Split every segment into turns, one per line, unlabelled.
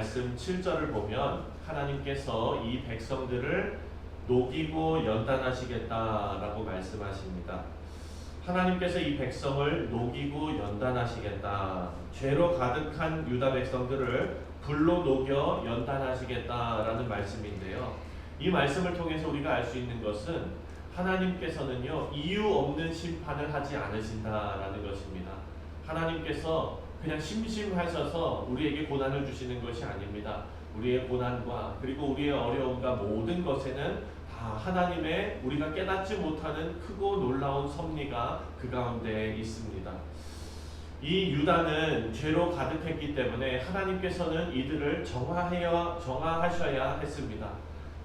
말씀 7절을 보면 하나님께서 이 백성들을 녹이고 연단하시겠다라고 말씀하십니다. 하나님께서 이 백성을 녹이고 연단하시겠다. 죄로 가득한 유다 백성들을 불로 녹여 연단하시겠다라는 말씀인데요. 이 말씀을 통해서 우리가 알 수 있는 것은 하나님께서는요, 이유 없는 심판을 하지 않으신다라는 것입니다. 하나님께서 그냥 심심하셔서 우리에게 고난을 주시는 것이 아닙니다. 우리의 고난과 그리고 우리의 어려움과 모든 것에는 다 하나님의 우리가 깨닫지 못하는 크고 놀라운 섭리가 그 가운데 있습니다. 이 유다는 죄로 가득했기 때문에 하나님께서는 이들을 정화하셔야 했습니다.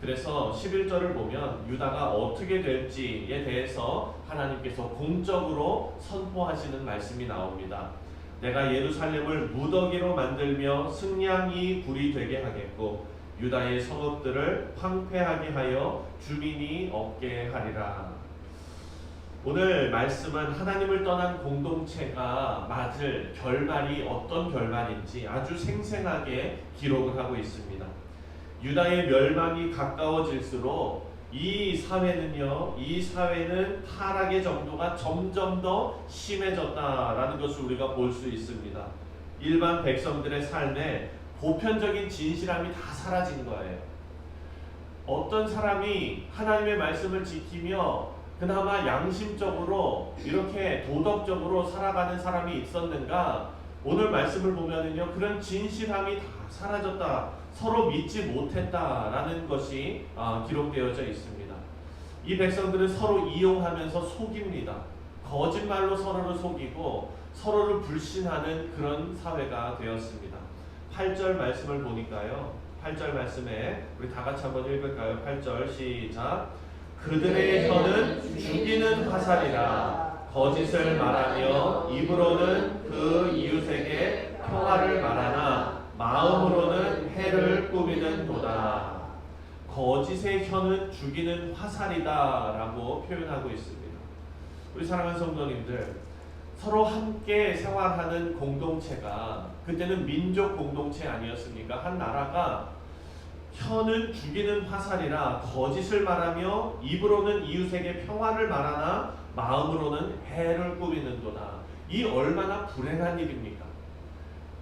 그래서 11절을 보면 유다가 어떻게 될지에 대해서 하나님께서 공적으로 선포하시는 말씀이 나옵니다. 내가 예루살렘을 무더기로 만들며 승냥이 굴이 되게 하겠고 유다의 성읍들을 황폐하게 하여 주민이 없게 하리라. 오늘 말씀은 하나님을 떠난 공동체가 맞을 결말이 어떤 결말인지 아주 생생하게 기록을 하고 있습니다. 유다의 멸망이 가까워질수록 이 사회는 타락의 정도가 점점 더 심해졌다라는 것을 우리가 볼 수 있습니다. 일반 백성들의 삶에 보편적인 진실함이 다 사라진 거예요. 어떤 사람이 하나님의 말씀을 지키며 그나마 양심적으로 이렇게 도덕적으로 살아가는 사람이 있었는가? 오늘 말씀을 보면은요, 그런 진실함이 다 사라졌다, 서로 믿지 못했다라는 것이 기록되어져 있습니다. 이 백성들은 서로 이용하면서 속입니다. 거짓말로 서로를 속이고 서로를 불신하는 그런 사회가 되었습니다. 8절 말씀을 보니까요, 8절 말씀에 우리 다 같이 한번 읽을까요? 8절 시작. 그들의 혀는 죽이는 화살이라 거짓을 말하며 입으로는 그 이웃에게 평화를 말하나 마음으로는 해를 꾸미는도다. 거짓의 혀는 죽이는 화살이다 라고 표현하고 있습니다. 우리 사랑하는 성도님들, 서로 함께 생활하는 공동체가, 그때는 민족 공동체 아니었습니까? 한 나라가 혀는 죽이는 화살이라 거짓을 말하며 입으로는 이웃에게 평화를 말하나 마음으로는 해를 꾸미는도다. 이 얼마나 불행한 일입니까?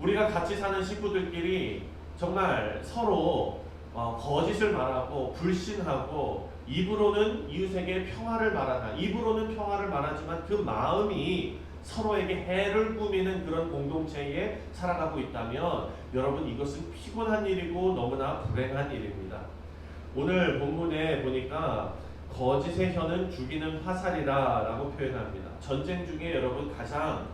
우리가 같이 사는 식구들끼리 정말 서로 거짓을 말하고 불신하고 입으로는 이웃에게 평화를 말하나, 입으로는 평화를 말하지만 그 마음이 서로에게 해를 꾸미는 그런 공동체에 살아가고 있다면 여러분, 이것은 피곤한 일이고 너무나 불행한 일입니다. 오늘 본문에 보니까 거짓의 혀는 죽이는 화살이라 라고 표현합니다. 전쟁 중에 여러분 가장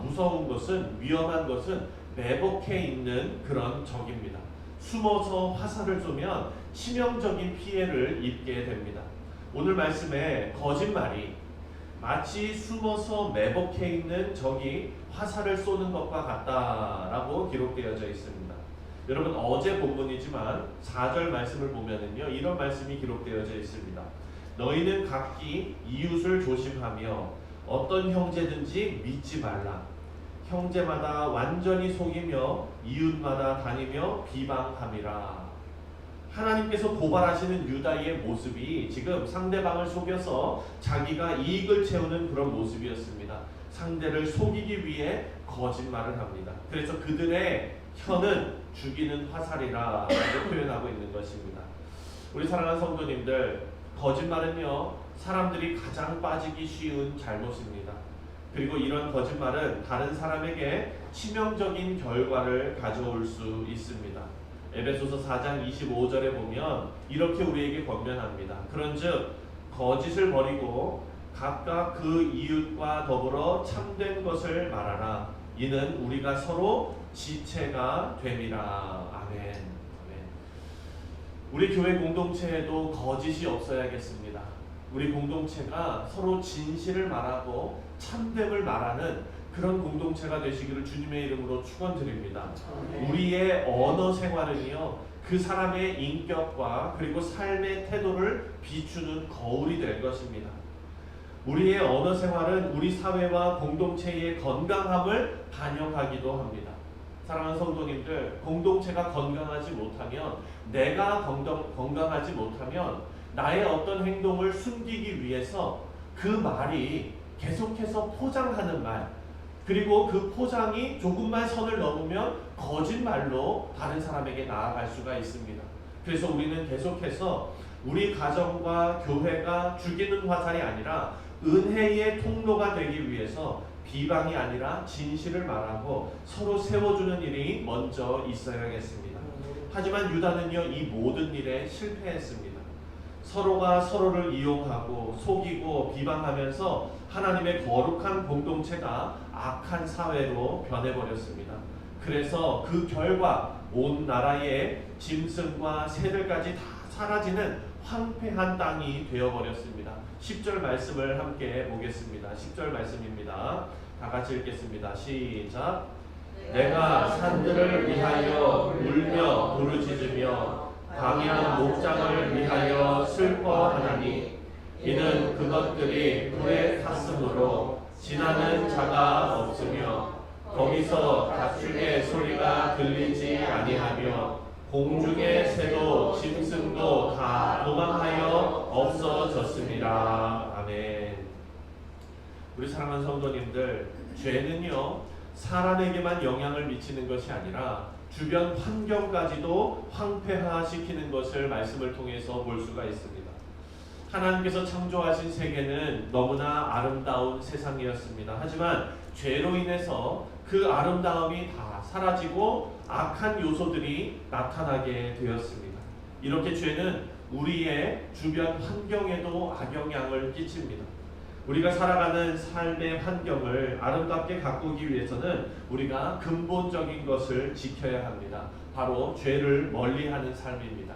무서운 것은, 위험한 것은 매복해 있는 그런 적입니다. 숨어서 화살을 쏘면 치명적인 피해를 입게 됩니다. 오늘 말씀에 거짓말이 마치 숨어서 매복해 있는 적이 화살을 쏘는 것과 같다라고 기록되어져 있습니다. 여러분, 어제 본문이지만 4절 말씀을 보면은요, 이런 말씀이 기록되어져 있습니다. 너희는 각기 이웃을 조심하며 어떤 형제든지 믿지 말라. 형제마다 완전히 속이며 이웃마다 다니며 비방함이라. 하나님께서 고발하시는 유다의 모습이 지금 상대방을 속여서 자기가 이익을 채우는 그런 모습이었습니다. 상대를 속이기 위해 거짓말을 합니다. 그래서 그들의 혀는 죽이는 화살이라고 표현하고 있는 것입니다. 우리 사랑하는 성도님들, 거짓말은요, 사람들이 가장 빠지기 쉬운 잘못입니다. 그리고 이런 거짓말은 다른 사람에게 치명적인 결과를 가져올 수 있습니다. 에베소서 4장 25절에 보면 이렇게 우리에게 권면합니다. 그런즉 거짓을 버리고 각각 그 이웃과 더불어 참된 것을 말하라. 이는 우리가 서로 지체가 됨이라. 아멘. 아멘. 우리 교회 공동체에도 거짓이 없어야겠습니다. 우리 공동체가 서로 진실을 말하고 참됨을 말하는 그런 공동체가 되시기를 주님의 이름으로 축원드립니다. 우리의 언어 생활은요, 그 사람의 인격과 그리고 삶의 태도를 비추는 거울이 될 것입니다. 우리의 언어 생활은 우리 사회와 공동체의 건강함을 반영하기도 합니다. 사랑하는 성도님들, 공동체가 건강하지 못하면, 내가 건강하지 못하면 나의 어떤 행동을 숨기기 위해서 그 말이 계속해서 포장하는 말, 그리고 그 포장이 조금만 선을 넘으면 거짓말로 다른 사람에게 나아갈 수가 있습니다. 그래서 우리는 계속해서 우리 가정과 교회가 죽이는 화살이 아니라 은혜의 통로가 되기 위해서 비방이 아니라 진실을 말하고 서로 세워주는 일이 먼저 있어야겠습니다. 하지만 유다는요, 이 모든 일에 실패했습니다. 서로가 서로를 이용하고 속이고 비방하면서 하나님의 거룩한 공동체가 악한 사회로 변해버렸습니다. 그래서 그 결과 온 나라의 짐승과 새들까지 다 사라지는 황폐한 땅이 되어버렸습니다. 10절 말씀을 함께 보겠습니다. 10절 말씀입니다. 다 같이 읽겠습니다. 시작. 내가 산들을 위하여 울며 부르짖으며 광야 목장을 위하여 슬퍼하나니 이는 그것들이 불에 탔으므로 지나는 자가 없으며 거기서 가축의 소리가 들리지 아니하며 공중의 새도 짐승도 다 도망하여 없어졌습니다. 아멘. 우리 사랑하는 성도님들, 죄는요 사람에게만 영향을 미치는 것이 아니라 주변 환경까지도 황폐화시키는 것을 말씀을 통해서 볼 수가 있습니다. 하나님께서 창조하신 세계는 너무나 아름다운 세상이었습니다. 하지만 죄로 인해서 그 아름다움이 다 사라지고 악한 요소들이 나타나게 되었습니다. 이렇게 죄는 우리의 주변 환경에도 악영향을 끼칩니다. 우리가 살아가는 삶의 환경을 아름답게 가꾸기 위해서는 우리가 근본적인 것을 지켜야 합니다. 바로 죄를 멀리하는 삶입니다.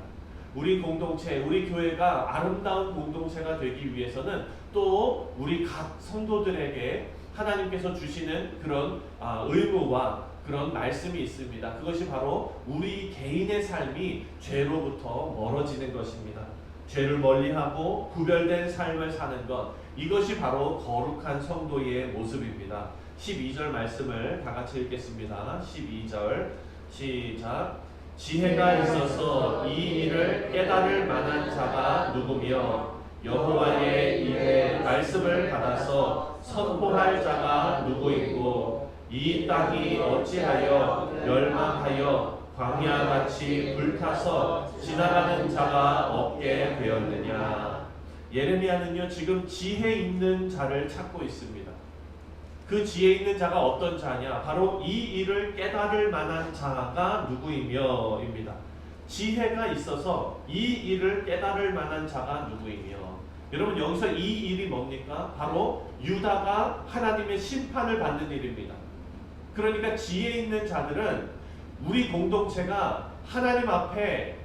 우리 공동체, 우리 교회가 아름다운 공동체가 되기 위해서는 또 우리 각 성도들에게 하나님께서 주시는 그런 의무와 그런 말씀이 있습니다. 그것이 바로 우리 개인의 삶이 죄로부터 멀어지는 것입니다. 죄를 멀리하고 구별된 삶을 사는 것, 이것이 바로 거룩한 성도의 모습입니다. 12절 말씀을 다 같이 읽겠습니다. 12절 시작. 지혜가 있어서 이 일을 깨달을 만한 자가 누구며 여호와의 입에 말씀을 받아서 선포할 자가 누구이고 이 땅이 어찌하여 멸망하여 광야같이 불타서 지나가는 자가 없게 되었느냐. 예레미야는요 지금 지혜 있는 자를 찾고 있습니다. 그 지혜 있는 자가 어떤 자냐? 바로 이 일을 깨달을 만한 자가 누구이며 입니다. 지혜가 있어서 이 일을 깨달을 만한 자가 누구이며. 여러분 여기서 이 일이 뭡니까? 바로 유다가 하나님의 심판을 받는 일입니다. 그러니까 지혜 있는 자들은 우리 공동체가 하나님 앞에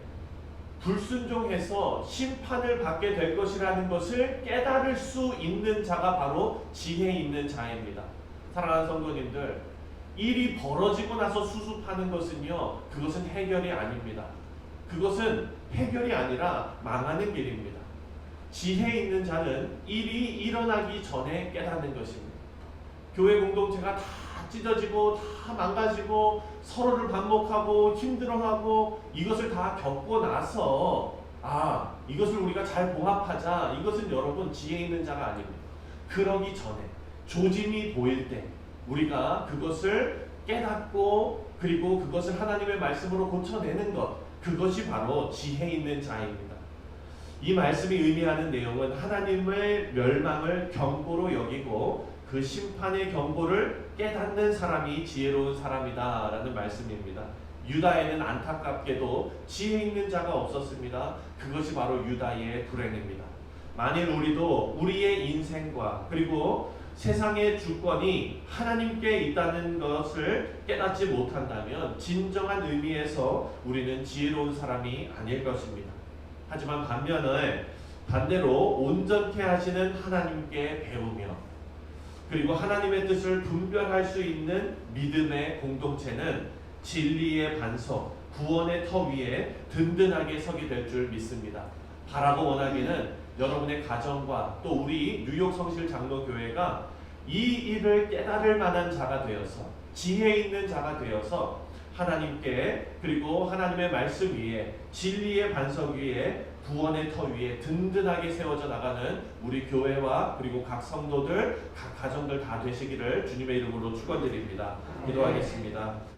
불순종해서 심판을 받게 될 것이라는 것을 깨달을 수 있는 자가 바로 지혜 있는 자입니다. 사랑하는 성도님들, 일이 벌어지고 나서 수습하는 것은요, 그것은 해결이 아닙니다. 그것은 해결이 아니라 망하는 길입니다. 지혜 있는 자는 일이 일어나기 전에 깨닫는 것입니다. 교회 공동체가 다 찢어지고 다 망가지고 서로를 반복하고 힘들어하고 이것을 다 겪고 나서 이것을 우리가 잘 봉합하자, 이것은 여러분 지혜 있는 자가 아닙니다. 그러기 전에 조짐이 보일 때 우리가 그것을 깨닫고 그리고 그것을 하나님의 말씀으로 고쳐내는 것, 그것이 바로 지혜 있는 자입니다. 이 말씀이 의미하는 내용은 하나님의 멸망을 경고로 여기고 그 심판의 경고를 깨닫는 사람이 지혜로운 사람이다 라는 말씀입니다. 유다에는 안타깝게도 지혜 있는 자가 없었습니다. 그것이 바로 유다의 불행입니다. 만일 우리도 우리의 인생과 그리고 세상의 주권이 하나님께 있다는 것을 깨닫지 못한다면 진정한 의미에서 우리는 지혜로운 사람이 아닐 것입니다. 하지만 반대로 온전케 하시는 하나님께 배우며 그리고 하나님의 뜻을 분별할 수 있는 믿음의 공동체는 진리의 반석, 구원의 터 위에 든든하게 서게 될 줄 믿습니다. 바라고 원하기는 여러분의 가정과 또 우리 뉴욕 성실 장로교회가 이 일을 깨달을 만한 자가 되어서 지혜 있는 자가 되어서 하나님께 그리고 하나님의 말씀 위에 진리의 반석 위에 구원의 터 위에 든든하게 세워져 나가는 우리 교회와 그리고 각 성도들, 각 가정들 다 되시기를 주님의 이름으로 축원드립니다. 기도하겠습니다.